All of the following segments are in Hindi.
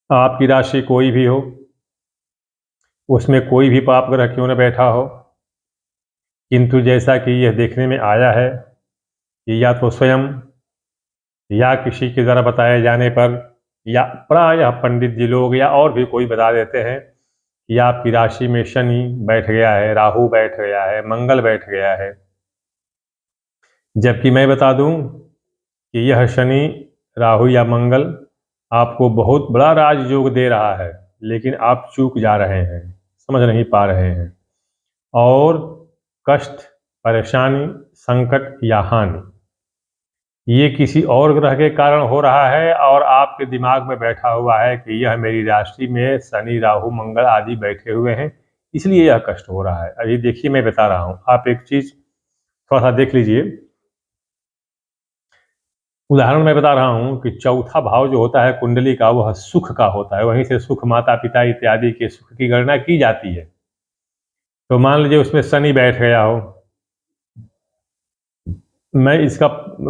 आपकी राशि कोई भी हो, उसमें कोई भी पाप ग्रह क्यों न बैठा हो, किंतु जैसा कि यह देखने में आया है कि या तो स्वयं या किसी के द्वारा बताए जाने पर या प्रायः पंडित जी लोग या और भी कोई बता देते हैं कि आपकी राशि में शनि बैठ गया है, राहु बैठ गया है, मंगल बैठ गया है। जबकि मैं बता दूं कि यह शनि, राहु या मंगल आपको बहुत बड़ा राजयोग दे रहा है, लेकिन आप चूक जा रहे हैं, समझ नहीं पा रहे हैं। और कष्ट, परेशानी, संकट या हानि ये किसी और ग्रह के कारण हो रहा है और आपके दिमाग में बैठा हुआ है कि यह मेरी राशि में शनि, राहु, मंगल आदि बैठे हुए हैं, इसलिए यह कष्ट हो रहा है। अभी देखिए, मैं बता रहा हूँ, आप एक चीज थोड़ा सा देख लीजिए। उदाहरण मैं बता रहा हूँ कि चौथा भाव जो होता है कुंडली का, वह सुख का होता है। वहीं से सुख, माता पिता इत्यादि के सुख की गणना की जाती है। तो मान लीजिए उसमें शनि बैठ गया हो। मैं इसका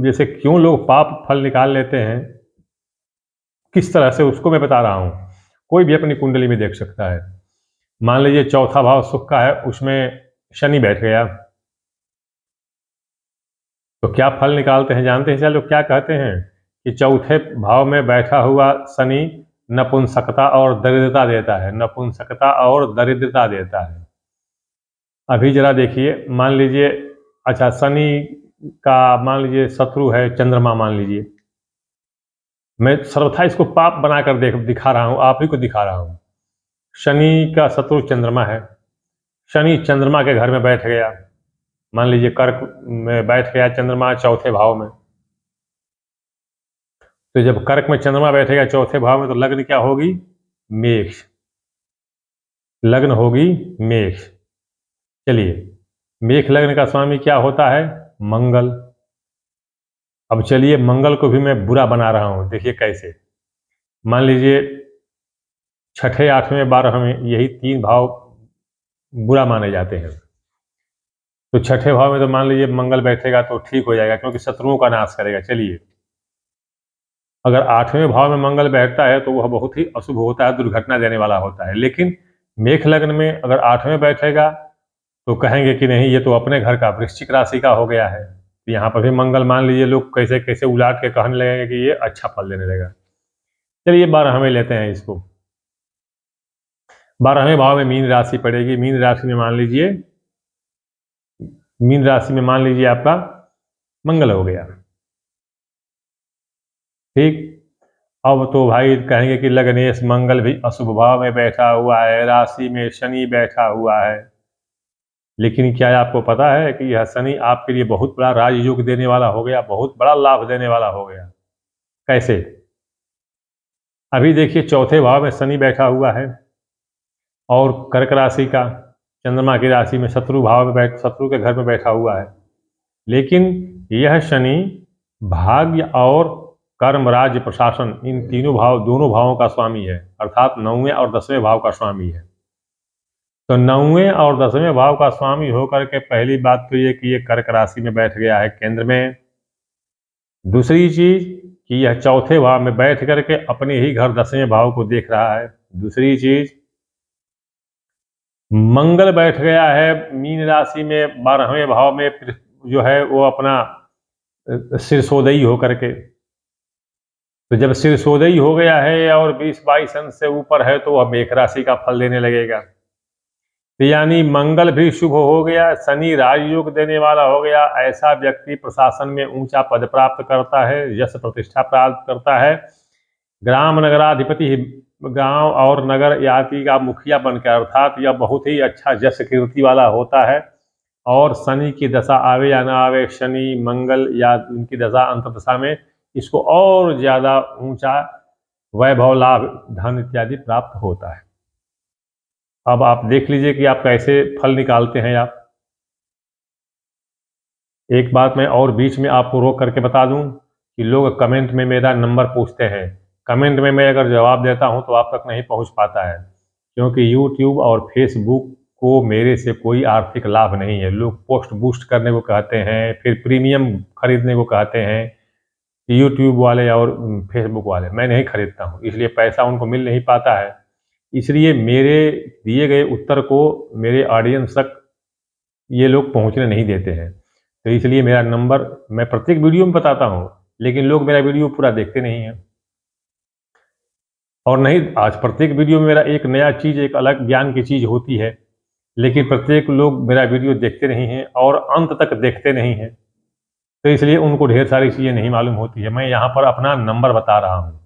जैसे क्यों लोग पाप फल निकाल लेते हैं, किस तरह से, उसको मैं बता रहा हूँ। कोई भी अपनी कुंडली में देख सकता है। मान लीजिए चौथा भाव सुख का है, उसमें शनि बैठ गया, तो क्या फल निकालते हैं जानते हैं? चलो, क्या कहते हैं कि चौथे भाव में बैठा हुआ शनि नपुंसकता और दरिद्रता देता है, नपुंसकता और दरिद्रता देता है। अभी जरा देखिए, मान लीजिए, अच्छा, शनि का मान लीजिए शत्रु है चंद्रमा, मान लीजिए। मैं सर्वथा इसको पाप बनाकर दिखा रहा हूं, आप ही को दिखा रहा हूं। शनि का शत्रु चंद्रमा है। शनि चंद्रमा के घर में बैठ गया, मान लीजिए कर्क में बैठ गया चंद्रमा चौथे भाव में। तो जब कर्क में चंद्रमा बैठेगा चौथे भाव में, तो लग्न क्या होगी? मेष। लग्न होगी मेष। चलिए, मेष लग्न का स्वामी क्या होता है? मंगल। अब चलिए, मंगल को भी मैं बुरा बना रहा हूं, देखिए कैसे। मान लीजिए छठे, आठवें, बारहवें, यही तीन भाव बुरा माने जाते हैं। तो छठे भाव में तो मान लीजिए मंगल बैठेगा तो ठीक हो जाएगा, क्योंकि शत्रुओं का नाश करेगा। चलिए, अगर आठवें भाव में मंगल बैठता है तो वह बहुत ही अशुभ होता है, दुर्घटना देने वाला होता है। लेकिन मेष लग्न में अगर आठवें बैठेगा तो कहेंगे कि नहीं, ये तो अपने घर का, वृश्चिक राशि का हो गया है। तो यहाँ पर भी मंगल, मान लीजिए लोग कैसे कैसे उलाट के कहने लगेंगे कि ये अच्छा फल देने लगेगा। चलिए, 12वें लेते हैं इसको। 12वें भाव में मीन राशि पड़ेगी। मीन राशि में मान लीजिए, मीन राशि में मान लीजिए आपका मंगल हो गया, ठीक। अब तो भाई कहेंगे कि लग्नेश मंगल भी अशुभ भाव में बैठा हुआ है, राशि में शनि बैठा हुआ है। लेकिन क्या आपको पता है कि यह शनि आपके लिए बहुत बड़ा राजयोग देने वाला हो गया, बहुत बड़ा लाभ देने वाला हो गया? कैसे? अभी देखिए, चौथे भाव में शनि बैठा हुआ है और कर्क राशि का चंद्रमा की राशि में शत्रु भाव में शत्रु के घर में बैठा हुआ है। लेकिन यह शनि भाग्य और कर्म, राज्य, प्रशासन, इन तीनों भाव, दोनों भावों का स्वामी है, अर्थात 9वें और 10वें भाव का स्वामी है। तो 9वें और 10वें भाव का स्वामी होकर के पहली बात तो ये कि ये कर्क राशि में बैठ गया है, केंद्र में। दूसरी चीज कि यह चौथे भाव में बैठ करके अपने ही घर 10वें भाव को देख रहा है। दूसरी चीज, मंगल बैठ गया है मीन राशि में 12वें भाव में, जो है वो अपना सिरसोदयी होकर के। तो जब सिरसोदयी हो गया है और 20-22 अंश से ऊपर है, तो वह मेष राशि का फल देने लगेगा। तो यानी मंगल भी शुभ हो गया, शनि राजयोग देने वाला हो गया। ऐसा व्यक्ति प्रशासन में ऊंचा पद प्राप्त करता है, यश प्रतिष्ठा प्राप्त करता है, ग्राम नगराधिपति, गांव और नगर याति का मुखिया बनकर, अर्थात यह बहुत ही अच्छा यश कीर्ति वाला होता है। और शनि की दशा आवे या ना आवे, शनि, मंगल या उनकी दशा अंतर्दशा में इसको और ज्यादा ऊंचा वैभव, लाभ, धन इत्यादि प्राप्त होता है। अब आप देख लीजिए कि आप कैसे फल निकालते हैं आप। एक बात मैं और बीच में आपको रोक करके बता दूं कि लोग कमेंट में मेरा नंबर पूछते हैं। कमेंट में मैं अगर जवाब देता हूं तो आप तक नहीं पहुंच पाता है, क्योंकि यूट्यूब और फेसबुक को मेरे से कोई आर्थिक लाभ नहीं है। लोग पोस्ट बूस्ट करने को कहते हैं, फिर प्रीमियम खरीदने को कहते हैं। यूट्यूब वाले और फेसबुक वाले, मैं नहीं खरीदता हूँ, इसलिए पैसा उनको मिल नहीं पाता है। इसलिए मेरे दिए गए उत्तर को मेरे ऑडियंस तक ये लोग पहुँचने नहीं देते हैं। तो इसलिए मेरा नंबर मैं प्रत्येक वीडियो में बताता हूँ, लेकिन लोग मेरा वीडियो पूरा देखते नहीं हैं। और नहीं, आज प्रत्येक वीडियो में मेरा एक नया चीज़, एक अलग ज्ञान की चीज़ होती है, लेकिन प्रत्येक लोग मेरा वीडियो देखते नहीं हैं और अंत तक देखते नहीं हैं। तो इसलिए उनको ढेर सारी चीज़ें नहीं मालूम होती है। मैं यहाँ पर अपना नंबर बता रहा हूँ।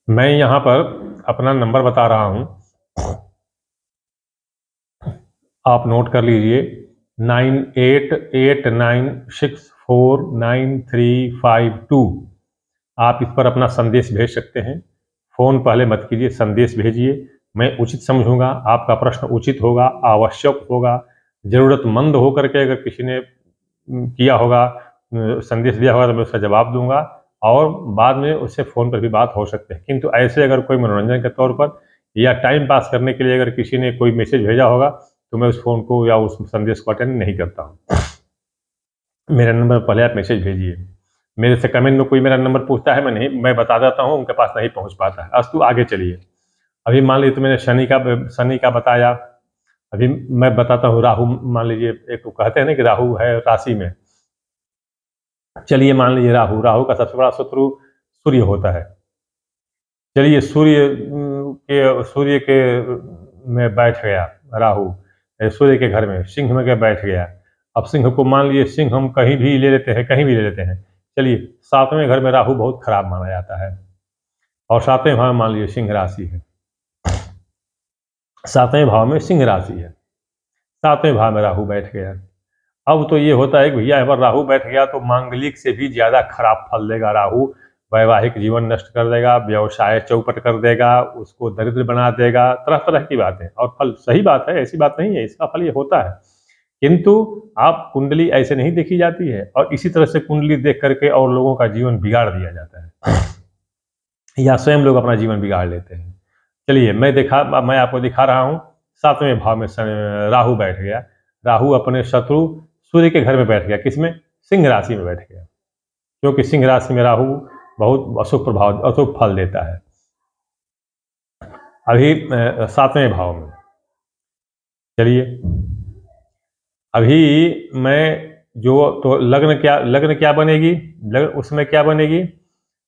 मैं यहाँ पर अपना नंबर बता रहा हूँ, आप नोट कर लीजिए। 9889649352। आप इस पर अपना संदेश भेज सकते हैं। फ़ोन पहले मत कीजिए, संदेश भेजिए। मैं उचित समझूंगा, आपका प्रश्न उचित होगा, आवश्यक होगा, ज़रूरतमंद होकर के अगर किसी ने किया होगा, संदेश दिया होगा, तो मैं उसका जवाब दूंगा और बाद में उससे फ़ोन पर भी बात हो सकती है। किंतु ऐसे अगर कोई मनोरंजन के तौर पर या टाइम पास करने के लिए अगर किसी ने कोई मैसेज भेजा होगा, तो मैं उस फ़ोन को या उस संदेश को अटेंड नहीं करता हूँ। मेरा नंबर पहले आप मैसेज भेजिए। मेरे से कमेंट में कोई मेरा नंबर पूछता है, मैं बता देता हूँ, उनके पास नहीं पहुँच पाता है। अस्तु, आगे चलिए। अभी मान लीजिए तो मैंने शनि का बताया। अभी मैं बताता हूँ राहु। मान लीजिए, एक तो कहते हैं ना कि राहु है राशि में। चलिए मान लीजिए राहु का सबसे बड़ा शत्रु सूर्य होता है। चलिए सूर्य के में बैठ गया राहु, सूर्य के घर में सिंह में के बैठ गया। अब सिंह को मान लीजिए, सिंह हम कहीं भी ले लेते हैं, कहीं भी ले लेते हैं। चलिए, सातवें घर में राहु बहुत खराब माना जाता है और सातवें भाव में मान लीजिए सिंह राशि है। सातवें भाव में सिंह राशि है, सातवें भाव में राहु बैठ गया। अब तो ये होता है कि भैया यहाँ पर राहु बैठ गया तो मांगलिक से भी ज़्यादा खराब फल देगा राहु। वैवाहिक जीवन नष्ट कर देगा, व्यवसाय चौपट कर देगा, उसको दरिद्र बना देगा, तरह तरह की बातें। और फल सही बात है, ऐसी बात नहीं है, इसका फल ये होता है। किंतु आप कुंडली ऐसे नहीं देखी जाती है और इसी तरह से कुंडली देख करके और लोगों का जीवन बिगाड़ दिया जाता है या स्वयं लोग अपना जीवन बिगाड़ लेते हैं। चलिए, मैं आपको दिखा रहा हूँ। सातवें भाव में राहु बैठ गया। राहु अपने शत्रु सूर्य के घर में बैठ गया। किसमें? सिंह राशि में बैठ गया, क्योंकि सिंह राशि में राहु बहुत अशुभ फल देता है। अभी सातवें भाव में चलिए, अभी मैं जो तो लग्न क्या बनेगी, लग्न उसमें क्या बनेगी?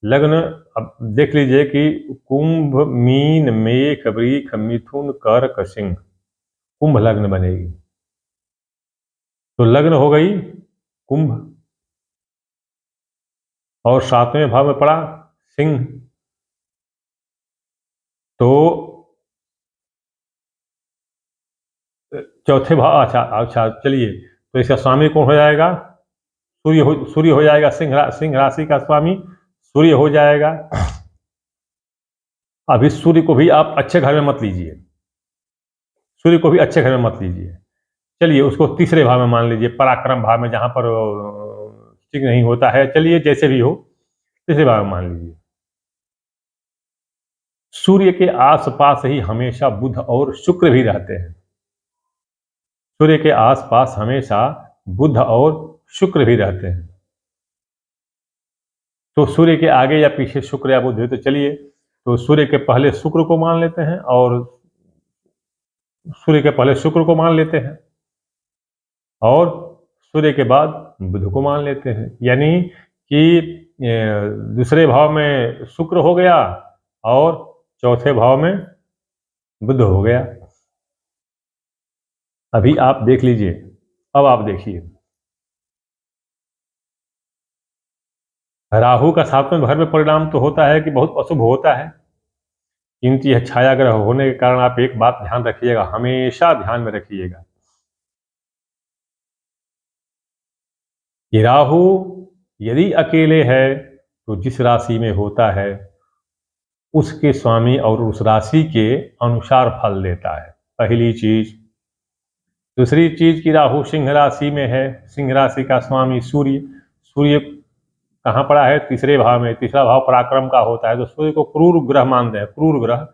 लग्न अब देख लीजिए कि कुंभ, मीन, मेष, वृष, मिथुन, कर्क, सिंह, कुंभ लग्न बनेगी। तो लग्न हो गई कुंभ और सातवें भाव में पड़ा सिंह। तो चौथे भाव, अच्छा अच्छा, चलिए, तो इसका स्वामी कौन हो जाएगा? सूर्य हो जाएगा। सिंह राशि का स्वामी सूर्य हो जाएगा। अभी सूर्य को भी आप अच्छे घर में मत लीजिए, सूर्य को भी अच्छे घर में मत लीजिए। चलिए, उसको तीसरे भाव में मान लीजिए, पराक्रम भाव में, जहां पर ठीक नहीं होता है। चलिए, जैसे भी हो, तीसरे भाव में मान लीजिए। सूर्य के आसपास ही हमेशा बुध और शुक्र भी रहते हैं। सूर्य के आसपास हमेशा बुध और शुक्र भी रहते हैं। तो सूर्य के आगे या पीछे शुक्र या बुध है, तो चलिए, तो सूर्य के पहले शुक्र को मान लेते हैं और सूर्य के पहले शुक्र को मान लेते हैं और सूर्य के बाद बुध को मान लेते हैं। यानी कि दूसरे भाव में शुक्र हो गया और चौथे भाव में बुध हो गया। अभी आप देख लीजिए, अब आप देखिए, राहु का सातवें घर में परिणाम तो होता है कि बहुत अशुभ होता है, किंतु यह छाया ग्रह होने के कारण आप एक बात ध्यान रखिएगा, हमेशा ध्यान में रखिएगा कि राहु यदि अकेले है तो जिस राशि में होता है उसके स्वामी और उस राशि के अनुसार फल देता है, पहली चीज। दूसरी चीज कि राहु सिंह राशि में है, सिंह राशि का स्वामी सूर्य, सूर्य कहाँ पड़ा है? तीसरे भाव में। तीसरा भाव पराक्रम का होता है, तो सूर्य को क्रूर ग्रह मानते हैं, क्रूर ग्रह।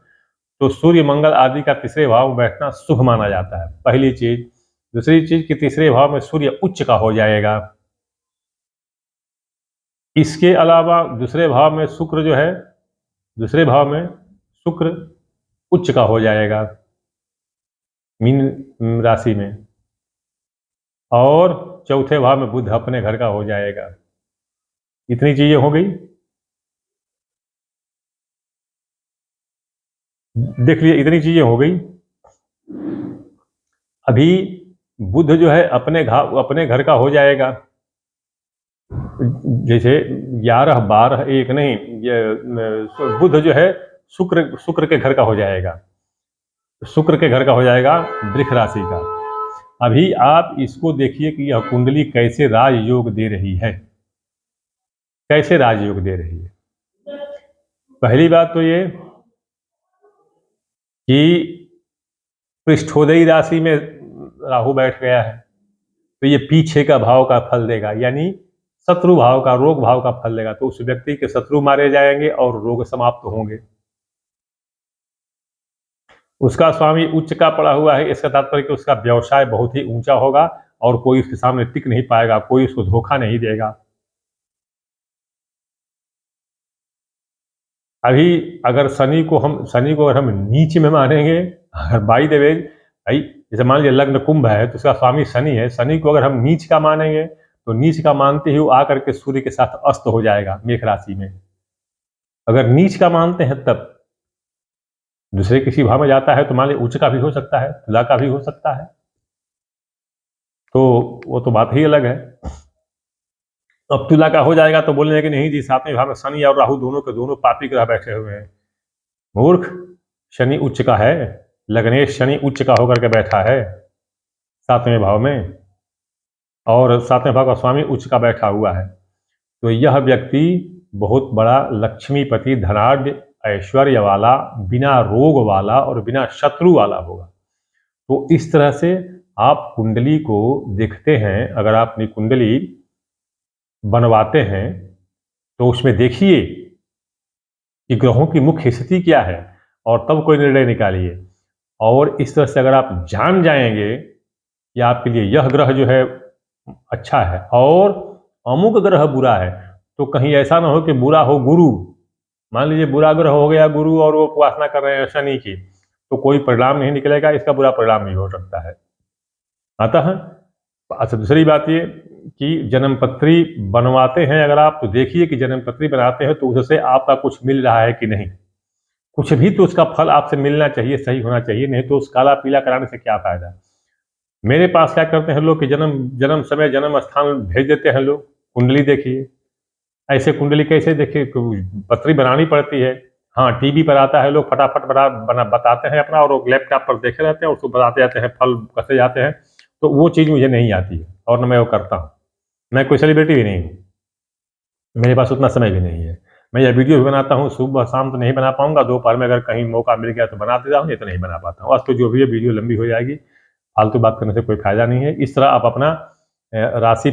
तो सूर्य मंगल आदि का तीसरे भाव में बैठना शुभ माना जाता है, पहली चीज। दूसरी चीज कि तीसरे भाव में सूर्य उच्च का हो जाएगा। इसके अलावा दूसरे भाव में शुक्र जो है, दूसरे भाव में शुक्र उच्च का हो जाएगा मीन राशि में। और चौथे भाव में बुध अपने घर का हो जाएगा। इतनी चीजें हो गई, देख लिए, इतनी चीजें हो गई। अभी बुध जो है अपने घर का हो जाएगा, जैसे 11 12 1 नहीं, ये बुध जो है शुक्र के घर का हो जाएगा, शुक्र के घर का हो जाएगा वृष राशि का। अभी आप इसको देखिए कि यह कुंडली कैसे राजयोग दे रही है, कैसे राजयोग दे रही है। पहली बात तो ये कि पृष्ठोदयी राशि में राहु बैठ गया है, तो ये पीछे का भाव का फल देगा, यानी शत्रु भाव का, रोग भाव का फल देगा। तो उस व्यक्ति के शत्रु मारे जाएंगे और रोग समाप्त होंगे। उसका स्वामी उच्च का पड़ा हुआ है, इसका तात्पर्य कि उसका व्यवसाय बहुत ही ऊंचा होगा और कोई उसके सामने टिक नहीं पाएगा, कोई उसको धोखा नहीं देगा। अभी अगर शनि को अगर हम नीच में मानेंगे, अगर बाई द वे भाई, जैसे मान लीजिए लग्न कुंभ है तो उसका स्वामी शनि है, शनि को अगर हम नीच का मानेंगे तो नीच का मानते ही वो आकर के सूर्य के साथ अस्त हो जाएगा मेष राशि में। अगर नीच का मानते हैं तब दूसरे किसी भाव में जाता है तो मान लीजिए उच्च का भी हो सकता है, तुला का भी हो सकता है, तो वो तो बात ही अलग है। अब तुला का हो जाएगा तो बोलेंगे कि नहीं जी, सातवें भाव में शनि और राहु दोनों के दोनों पापी ग्रह बैठे हुए हैं। मूर्ख, शनि उच्च का है, लग्नेश शनि उच्च का होकर के बैठा है सातवें भाव में, और सातवें भाव का स्वामी उच्च का बैठा हुआ है। तो यह व्यक्ति बहुत बड़ा लक्ष्मीपति, धनाढ्य, ऐश्वर्य वाला, बिना रोग वाला और बिना शत्रु वाला होगा। तो इस तरह से आप कुंडली को देखते हैं, अगर आप अपनी कुंडली बनवाते हैं तो उसमें देखिए कि ग्रहों की मुख्य स्थिति क्या है और तब कोई निर्णय निकालिए। और इस तरह से अगर आप जान जाएंगे कि आपके लिए यह ग्रह जो है अच्छा है और अमुक ग्रह बुरा है, तो कहीं ऐसा ना हो कि बुरा हो गुरु, मान लीजिए बुरा ग्रह हो गया गुरु और वो उपासना कर रहे हैं शनि की, तो कोई परिणाम नहीं निकलेगा, इसका बुरा परिणाम भी हो सकता है। अतः अच्छा, दूसरी बात ये कि जन्मपत्री बनवाते हैं अगर आप, तो देखिए कि जन्मपत्री बनाते हैं तो उससे आपका कुछ मिल रहा है कि नहीं, कुछ भी तो उसका फल आपसे मिलना चाहिए, सही होना चाहिए, नहीं तो उस काला पीला कराने से क्या फायदा। मेरे पास क्या करते हैं लोग कि जन्म समय जन्म स्थान भेज देते हैं लोग, कुंडली देखिए। ऐसे कुंडली कैसे देखिए, पत्री बनानी पड़ती है। हाँ, टीवी पर आता है, लोग फटाफट बताते हैं अपना, और लैपटॉप पर देखे रहते हैं, उसको बताते जाते हैं, फल कसे जाते हैं। तो वो चीज़ मुझे नहीं आती है और न मैं वो करता हूँ। मैं कोई सेलिब्रिटी भी नहीं हूँ, मेरे पास उतना समय भी नहीं है। मैं यह वीडियो भी बनाता हूँ, सुबह शाम तो नहीं बना पाऊंगा, दोपहर में अगर कहीं मौका मिल गया तो बना देता हूँ, नहीं तो नहीं बना पाता हूँ। आज तो जो भी है वीडियो लंबी हो जाएगी, फालतू बात करने से कोई फायदा नहीं है। इस तरह आप अपना राशि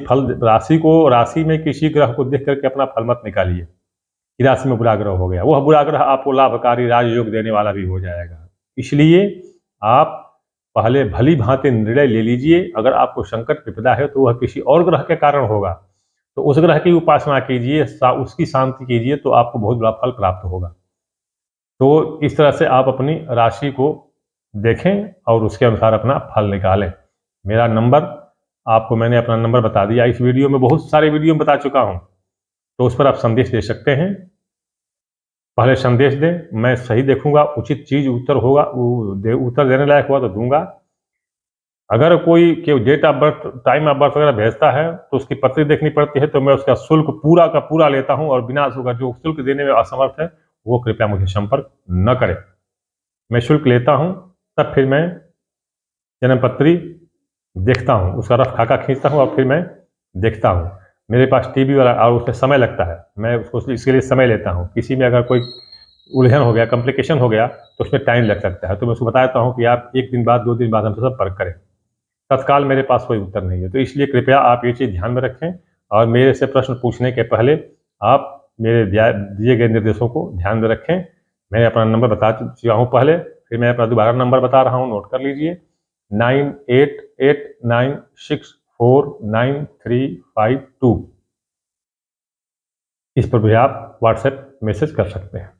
में किसी ग्रह को देख करके अपना फल मत निकालिए कि राशि में बुरा ग्रह हो गया, वह बुरा ग्रह आपको लाभकारी राजयोग देने वाला भी हो जाएगा। इसलिए आप पहले भली भांति निर्णय ले लीजिए। अगर आपको संकट विपदा है तो वह किसी और ग्रह के कारण होगा, तो उस ग्रह की उपासना कीजिए, उसकी शांति कीजिए, तो आपको बहुत बड़ा फल प्राप्त होगा। तो इस तरह से आप अपनी राशि को देखें और उसके अनुसार अपना फल निकालें। मेरा नंबर आपको, मैंने अपना नंबर बता दिया इस वीडियो में, बहुत सारे वीडियो में बता चुका हूं, तो उस पर आप संदेश दे सकते हैं। पहले संदेश दें, मैं सही देखूंगा, उचित चीज उत्तर होगा, उत्तर देने लायक हुआ तो दूंगा। अगर कोई date of birth, time of birth वगैरह भेजता है तो उसकी पत्री देखनी पड़ती है, तो मैं उसका शुल्क पूरा का पूरा लेता हूं, और बिना जो शुल्क देने में असमर्थ है वो कृपया मुझे संपर्क न करें। मैं शुल्क लेता हूं, तब फिर मैं जन्मपत्री देखता हूं, उसका रफ खाका खींचता हूं और फिर मैं देखता हूं। मेरे पास टीबी वाला और उसमें समय लगता है, मैं उसको इसके लिए समय लेता हूँ। किसी में अगर कोई उलझन हो गया, कॉम्प्लिकेशन हो गया, तो उसमें टाइम लग सकता है। तो मैं उसको बता देता हूँ कि आप 1 दिन बाद, 2 दिन बाद हमसे संपर्क करें। तत्काल मेरे पास कोई उत्तर नहीं है। तो इसलिए कृपया आप ये चीज़ ध्यान में रखें और मेरे से प्रश्न पूछने के पहले आप मेरे दिए गए निर्देशों को ध्यान में रखें। मैं अपना नंबर बता चुका हूँ पहले, फिर मैं अपना दोबारा नंबर बता रहा हूँ, नोट कर लीजिए 9889649352। इस पर भी आप व्हाट्सएप मैसेज कर सकते हैं।